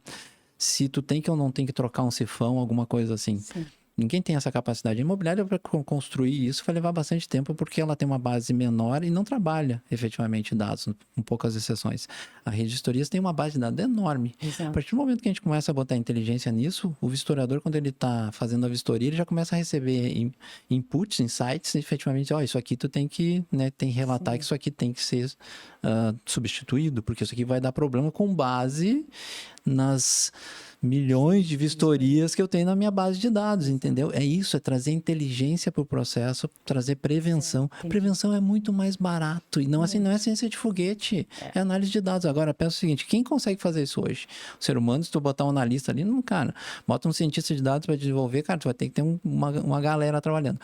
se tu tem que ou não tem que trocar um sifão, alguma coisa assim? Sim. Ninguém tem essa capacidade. A imobiliária, para construir isso, vai levar bastante tempo, porque ela tem uma base menor e não trabalha efetivamente dados, com poucas exceções. A rede de vistorias tem uma base de dados enorme. Exato. A partir do momento que a gente começa a botar inteligência nisso, o vistoriador, quando ele está fazendo a vistoria, ele já começa a receber inputs, insights, efetivamente, isso aqui tu tem que, né, tem que relatar. Sim. Que isso aqui tem que ser substituído, porque isso aqui vai dar problema com base nas milhões de vistorias que eu tenho na minha base de dados, entendeu? É isso, é trazer inteligência para o processo, trazer prevenção. Prevenção é muito mais barato e não assim, não é ciência de foguete, é análise de dados. Agora, pensa o seguinte, quem consegue fazer isso hoje? O ser humano, se tu botar um analista ali, não, cara, bota um cientista de dados para desenvolver, cara, tu vai ter que ter uma galera trabalhando.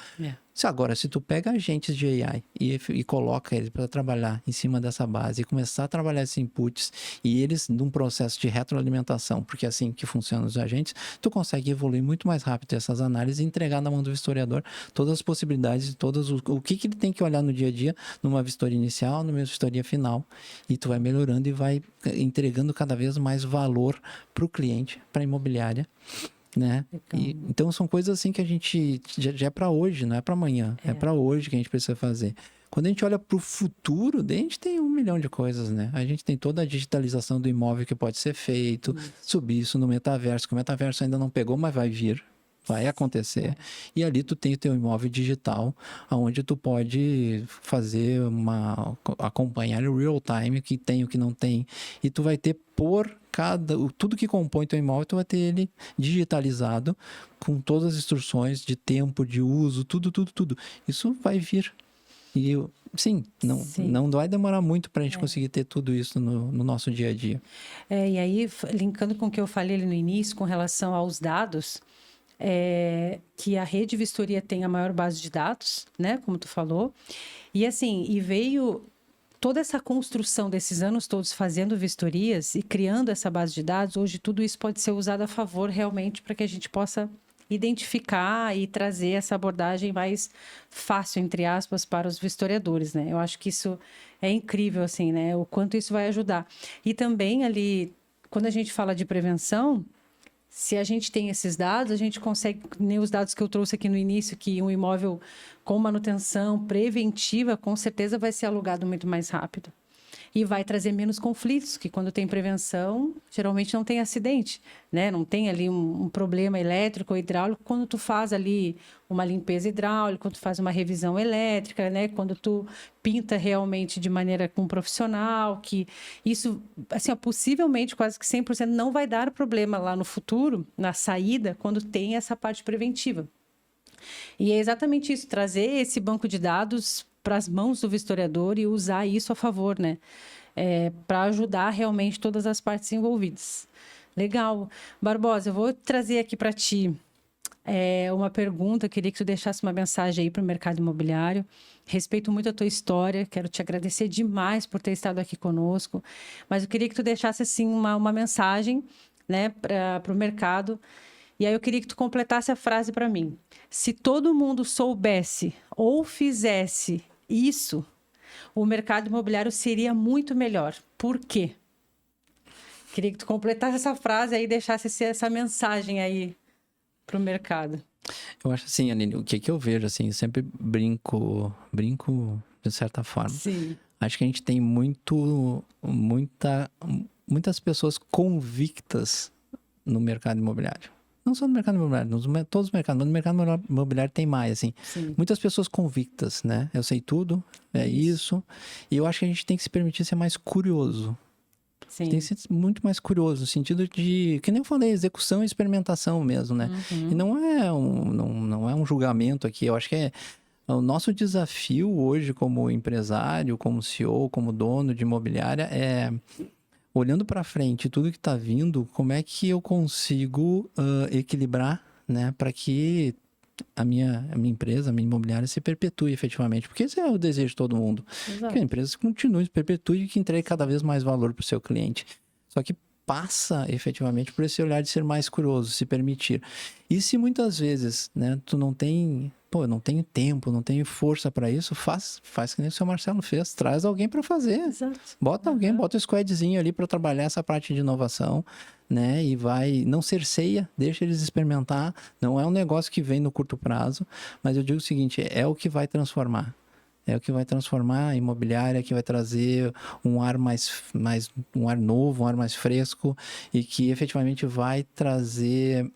Agora, se tu pega agentes de AI e coloca eles para trabalhar em cima dessa base e começar a trabalhar esses inputs e eles num processo de retroalimentação, porque é assim que funcionam os agentes, tu consegue evoluir muito mais rápido essas análises e entregar na mão do vistoriador todas as possibilidades, o que ele tem que olhar no dia a dia, numa vistoria inicial, numa vistoria final, e tu vai melhorando e vai entregando cada vez mais valor para o cliente, para a imobiliária, né? Então são coisas assim que a gente já é para hoje, não é para amanhã, é para hoje que a gente precisa fazer. Quando a gente olha para o futuro, a gente tem 1 milhão de coisas, né? A gente tem toda a digitalização do imóvel que pode ser feito, subir isso no metaverso, que o metaverso ainda não pegou, mas vai vir. Vai acontecer. E ali tu tem o teu imóvel digital, onde tu pode fazer acompanhar o real time, o que tem, o que não tem. E tu vai ter tudo que compõe teu imóvel, tu vai ter ele digitalizado, com todas as instruções de tempo, de uso, tudo. Isso vai vir. E não vai demorar muito para a gente conseguir ter tudo isso no nosso dia a dia. E aí, linkando com o que eu falei ali no início, com relação aos dados, que a rede vistoria tem a maior base de dados, né? Como tu falou. E assim, veio toda essa construção desses anos todos fazendo vistorias e criando essa base de dados. Hoje tudo isso pode ser usado a favor realmente para que a gente possa identificar e trazer essa abordagem mais fácil, entre aspas, para os vistoriadores, né? Eu acho que isso é incrível, assim, né? O quanto isso vai ajudar. E também ali, quando a gente fala de prevenção, se a gente tem esses dados, a gente consegue, nem os dados que eu trouxe aqui no início, que um imóvel com manutenção preventiva, com certeza vai ser alugado muito mais rápido. E vai trazer menos conflitos, que quando tem prevenção, geralmente não tem acidente, né? Não tem ali um problema elétrico ou hidráulico quando tu faz ali uma limpeza hidráulica, quando tu faz uma revisão elétrica, né? Quando tu pinta realmente de maneira com um profissional, que isso, assim, ó, possivelmente quase que 100% não vai dar problema lá no futuro, na saída, quando tem essa parte preventiva. E é exatamente isso, trazer esse banco de dados para as mãos do vistoriador e usar isso a favor, né? Para ajudar realmente todas as partes envolvidas. Legal. Barbosa, eu vou trazer aqui para ti uma pergunta. Eu queria que tu deixasse uma mensagem aí para o mercado imobiliário. Respeito muito a tua história, quero te agradecer demais por ter estado aqui conosco, mas eu queria que tu deixasse assim uma mensagem, né, para o mercado. E aí eu queria que tu completasse a frase para mim. Se todo mundo soubesse ou fizesse isso, o mercado imobiliário seria muito melhor. Por quê? Queria que tu completasse essa frase aí e deixasse essa mensagem aí para o mercado. Eu acho assim, Aline, o que eu vejo, assim, eu sempre brinco de certa forma. Sim. Acho que a gente tem muitas pessoas convictas no mercado imobiliário. Não só no mercado imobiliário, todos os mercados, mas no mercado imobiliário tem mais, assim. Sim. Muitas pessoas convictas, né? Eu sei tudo, é isso. E eu acho que a gente tem que se permitir ser mais curioso. Sim. Tem que ser muito mais curioso, no sentido de, que nem eu falei, execução e experimentação mesmo, né? Uhum. E não é um julgamento aqui, eu acho que é o nosso desafio hoje como empresário, como CEO, como dono de imobiliária é, olhando para frente, tudo que está vindo, como é que eu consigo equilibrar, né, para que a minha empresa, a minha imobiliária se perpetue efetivamente, porque esse é o desejo de todo mundo. Exato. Que a empresa continue, se perpetue e que entregue cada vez mais valor para o seu cliente. Só que passa efetivamente por esse olhar de ser mais curioso, se permitir. E se muitas vezes, né, tu não tem, eu não tenho tempo, não tenho força para isso, faz que nem o seu Marcelo fez, traz alguém para fazer. Exato. Bota alguém, bota um squadzinho ali para trabalhar essa parte de inovação, né? E não cerceia, deixa eles experimentar. Não é um negócio que vem no curto prazo, mas eu digo o seguinte, é o que vai transformar. É o que vai transformar a imobiliária, que vai trazer um ar um ar novo, um ar mais fresco e que efetivamente vai trazer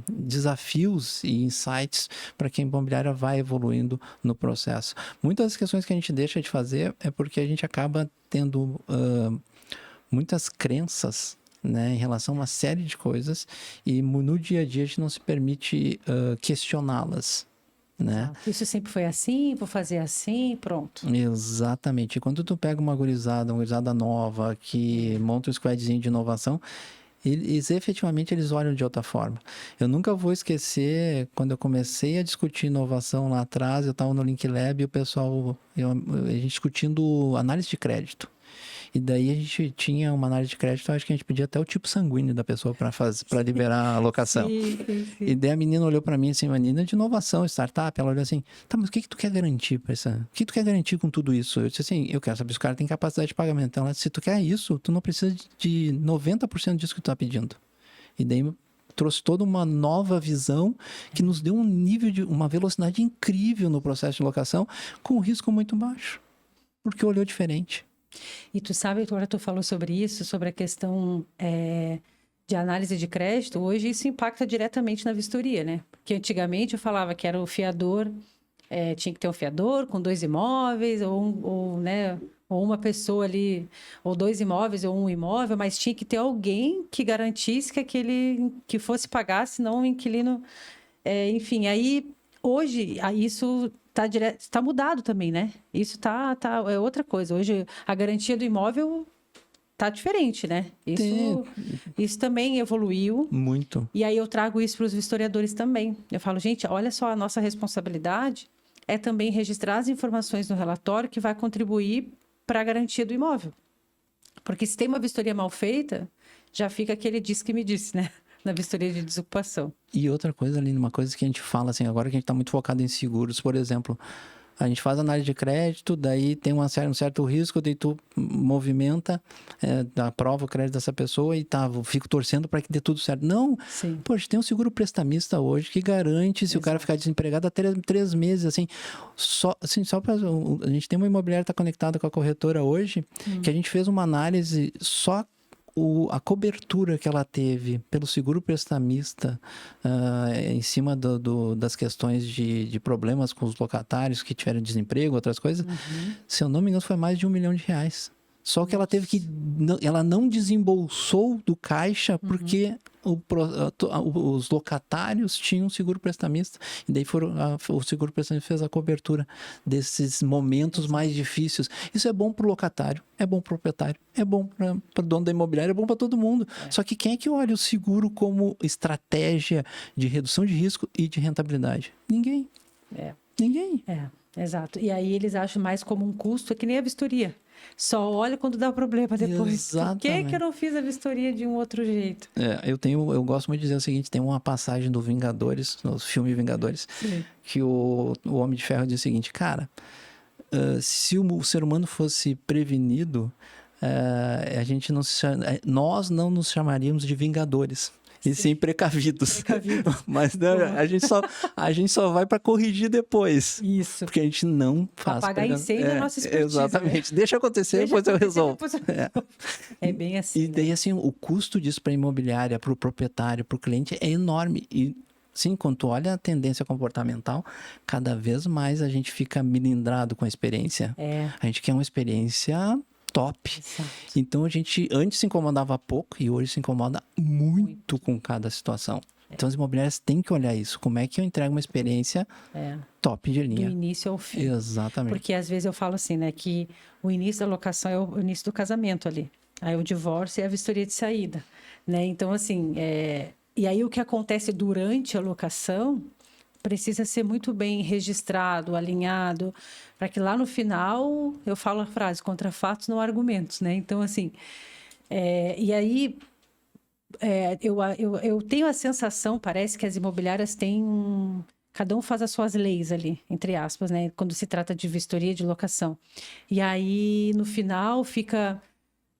desafios e insights para que a imobiliária vai evoluindo no processo. Muitas das questões que a gente deixa de fazer é porque a gente acaba tendo muitas crenças, né, em relação a uma série de coisas e no dia a dia a gente não se permite questioná-las. Né? Isso sempre foi assim, vou fazer assim, pronto. Exatamente. E quando tu pega uma gurizada nova que monta um squadzinho de inovação, eles efetivamente olham de outra forma. Eu nunca vou esquecer quando eu comecei a discutir inovação lá atrás, eu estava no Link Lab e o pessoal, a gente discutindo análise de crédito. E daí a gente tinha uma análise de crédito, acho que a gente pedia até o tipo sanguíneo da pessoa para liberar a locação. Sim. E daí a menina olhou para mim assim, uma menina de inovação, startup, ela olhou assim, tá, mas o que tu quer garantir para isso? O que tu quer garantir com tudo isso? Eu disse assim, eu quero saber se o cara tem capacidade de pagamento. Então ela disse, se tu quer isso, tu não precisa de 90% disso que tu tá pedindo. E daí trouxe toda uma nova visão que nos deu um nível uma velocidade incrível no processo de locação, com um risco muito baixo, porque olhou diferente. E tu sabe, agora tu falou sobre isso, sobre a questão de análise de crédito, hoje isso impacta diretamente na vistoria, né? Porque antigamente eu falava que era o fiador, tinha que ter um fiador com 2 imóveis, ou uma pessoa ali, ou 2 imóveis, ou um imóvel, mas tinha que ter alguém que garantisse que fosse pagar, senão o inquilino... enfim, aí hoje isso... Tá mudado também, né? Isso é outra coisa. Hoje, a garantia do imóvel tá diferente, né? Isso também evoluiu. Muito. E aí eu trago isso para os historiadores também. Eu falo, gente, olha só, a nossa responsabilidade é também registrar as informações no relatório que vai contribuir para a garantia do imóvel. Porque se tem uma vistoria mal feita, já fica aquele diz que me disse, né? Na vistoria de desocupação. E outra coisa, Aline, uma coisa que a gente fala, assim, agora que a gente está muito focado em seguros, por exemplo, a gente faz análise de crédito, daí tem um certo risco, daí tu movimenta, aprova o crédito dessa pessoa e fico torcendo para que dê tudo certo. Não, Sim. poxa, tem um seguro prestamista hoje que garante, se o cara ficar desempregado, até 3 meses, assim, só para a gente tem uma imobiliária que está conectada com a corretora hoje, que a gente fez uma análise só a cobertura que ela teve pelo seguro prestamista em cima das questões de problemas com os locatários que tiveram desemprego, outras coisas, se eu não me engano, foi mais de R$1 milhão. Só que ela teve que... Ela não desembolsou do caixa porque os locatários tinham seguro prestamista. E daí o seguro prestamista fez a cobertura desses momentos mais difíceis. Isso é bom para o locatário, é bom para o proprietário, é bom para o dono da imobiliária, é bom para todo mundo. Só que quem é que olha o seguro como estratégia de redução de risco e de rentabilidade? Ninguém. Ninguém. Exato. E aí eles acham mais como um custo, é que nem a vistoria. Só olha quando dá problema depois. Exatamente. Por que eu não fiz a vistoria de um outro jeito? Eu gosto muito de dizer o seguinte, tem uma passagem do Vingadores, no filme Vingadores, que o Homem de Ferro diz o seguinte, cara, se o ser humano fosse prevenido, nós não nos chamaríamos de Vingadores. E sim precavidos. Mas não, a gente só vai para corrigir depois. Isso. Porque a gente não faz. Apagar incêndio é nossa expertise. Exatamente. Né? Deixa acontecer, depois eu resolvo. É bem assim. E daí, assim, o custo disso para a imobiliária, para o proprietário, para o cliente é enorme. E sim, quando tu olha a tendência comportamental, cada vez mais a gente fica melindrado com a experiência. A gente quer uma experiência top. Exato. Então a gente antes se incomodava pouco e hoje se incomoda muito com cada situação. Então as imobiliárias têm que olhar isso. Como é que eu entrego uma experiência top de linha? Do início ao fim. Exatamente. Porque às vezes eu falo assim, né? Que o início da locação é o início do casamento ali. Aí o divórcio é a vistoria de saída. Né? Então, assim, e aí o que acontece durante a locação precisa ser muito bem registrado, alinhado, para que lá no final eu falo a frase, contra fatos não argumentos, né? Então, assim, e aí eu tenho a sensação, parece que as imobiliárias têm cada um faz as suas leis ali, entre aspas, né? Quando se trata de vistoria de locação. E aí, no final, fica...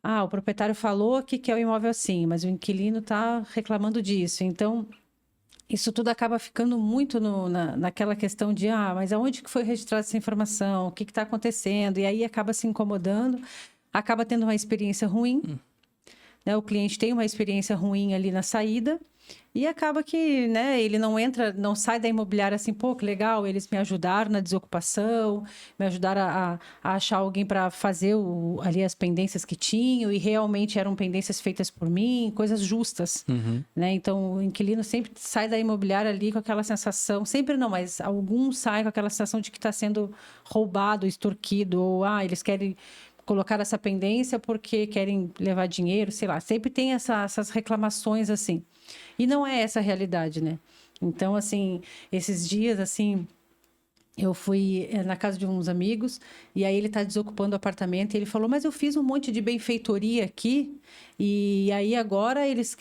o proprietário falou que quer o imóvel assim, mas o inquilino está reclamando disso. Então... Isso tudo acaba ficando muito naquela questão de, mas aonde que foi registrada essa informação? O que está acontecendo? E aí acaba se incomodando, acaba tendo uma experiência ruim, né? O cliente tem uma experiência ruim ali na saída e acaba que, né, ele não sai da imobiliária assim, pô, que legal, eles me ajudaram na desocupação, me ajudaram a achar alguém para fazer ali as pendências que tinham e realmente eram pendências feitas por mim, coisas justas, né? Então, o inquilino sempre sai da imobiliária ali com aquela sensação, sempre não, mas alguns saem com aquela sensação de que está sendo roubado, extorquido, ou, eles querem colocar essa pendência porque querem levar dinheiro, sei lá, sempre tem essas reclamações assim. E não é essa a realidade, né? Então, assim, esses dias, assim, eu fui na casa de uns amigos e aí ele tá desocupando o apartamento e ele falou, mas eu fiz um monte de benfeitoria aqui e aí agora eles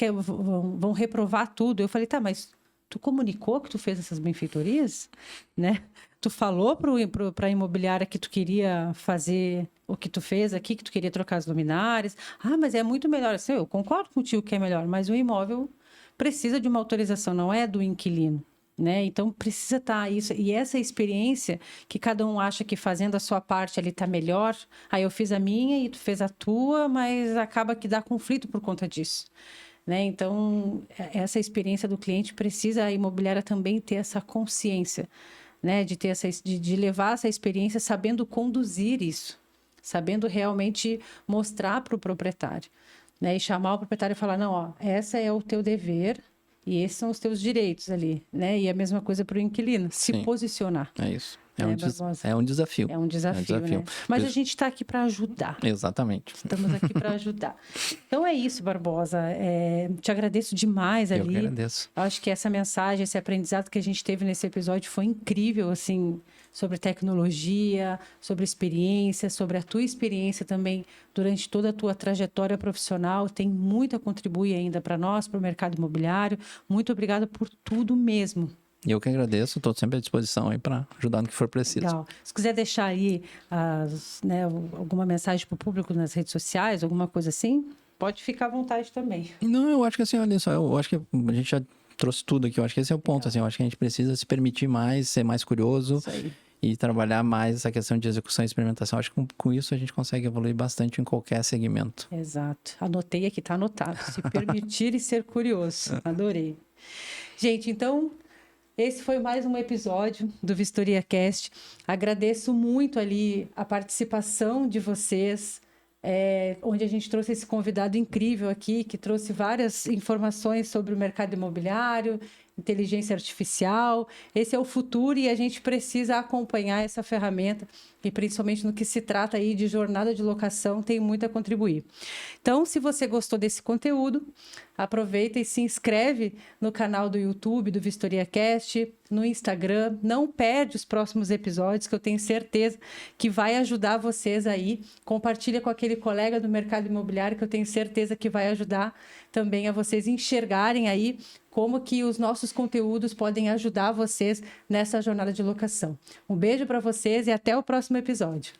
vão reprovar tudo. Eu falei, tá, mas tu comunicou que tu fez essas benfeitorias, né? Tu falou para a imobiliária que tu queria fazer o que tu fez aqui, que tu queria trocar as luminárias. Mas é muito melhor. Assim, eu concordo contigo que é melhor, mas o imóvel precisa de uma autorização, não é do inquilino, né? Então, precisa estar isso. E essa experiência que cada um acha que fazendo a sua parte ali está melhor. Aí eu fiz a minha e tu fez a tua, mas acaba que dá conflito por conta disso. Né? Então, essa experiência do cliente precisa a imobiliária também ter essa consciência, né? De levar essa experiência sabendo conduzir isso, sabendo realmente mostrar para o proprietário, né? E chamar o proprietário e falar, não, essa é o teu dever e esses são os teus direitos ali, né? E a mesma coisa para o inquilino, se posicionar. É isso. Barbosa? É um desafio. É um desafio, né? Mas a gente está aqui para ajudar. Exatamente. Estamos aqui para ajudar. Então é isso, Barbosa. Te agradeço demais ali. Eu que agradeço. Acho que essa mensagem, esse aprendizado que a gente teve nesse episódio foi incrível, assim, sobre tecnologia, sobre experiência, sobre a tua experiência também durante toda a tua trajetória profissional. Tem muito a contribuir ainda para nós, para o mercado imobiliário. Muito obrigada por tudo mesmo. Eu que agradeço, estou sempre à disposição aí para ajudar no que for preciso. Legal. Se quiser deixar aí alguma mensagem para o público nas redes sociais, alguma coisa assim, pode ficar à vontade também. Não, eu acho que assim, olha só, eu acho que a gente já trouxe tudo aqui, eu acho que esse é o ponto, assim, eu acho que a gente precisa se permitir mais, ser mais curioso. Isso aí. E trabalhar mais essa questão de execução e experimentação. Acho que com isso a gente consegue evoluir bastante em qualquer segmento. Exato. Anotei aqui, tá anotado. Se permitir e ser curioso. Adorei. Gente, então, esse foi mais um episódio do Vistoria Cast. Agradeço muito ali a participação de vocês, onde a gente trouxe esse convidado incrível aqui, que trouxe várias informações sobre o mercado imobiliário, inteligência artificial. Esse é o futuro e a gente precisa acompanhar essa ferramenta e principalmente no que se trata aí de jornada de locação, tem muito a contribuir. Então, se você gostou desse conteúdo, aproveita e se inscreve no canal do YouTube do Vistoria Cast, no Instagram. Não perde os próximos episódios, que eu tenho certeza que vai ajudar vocês aí. Compartilha com aquele colega do mercado imobiliário, que eu tenho certeza que vai ajudar também a vocês enxergarem aí como que os nossos conteúdos podem ajudar vocês nessa jornada de locação. Um beijo para vocês e até o próximo episódio.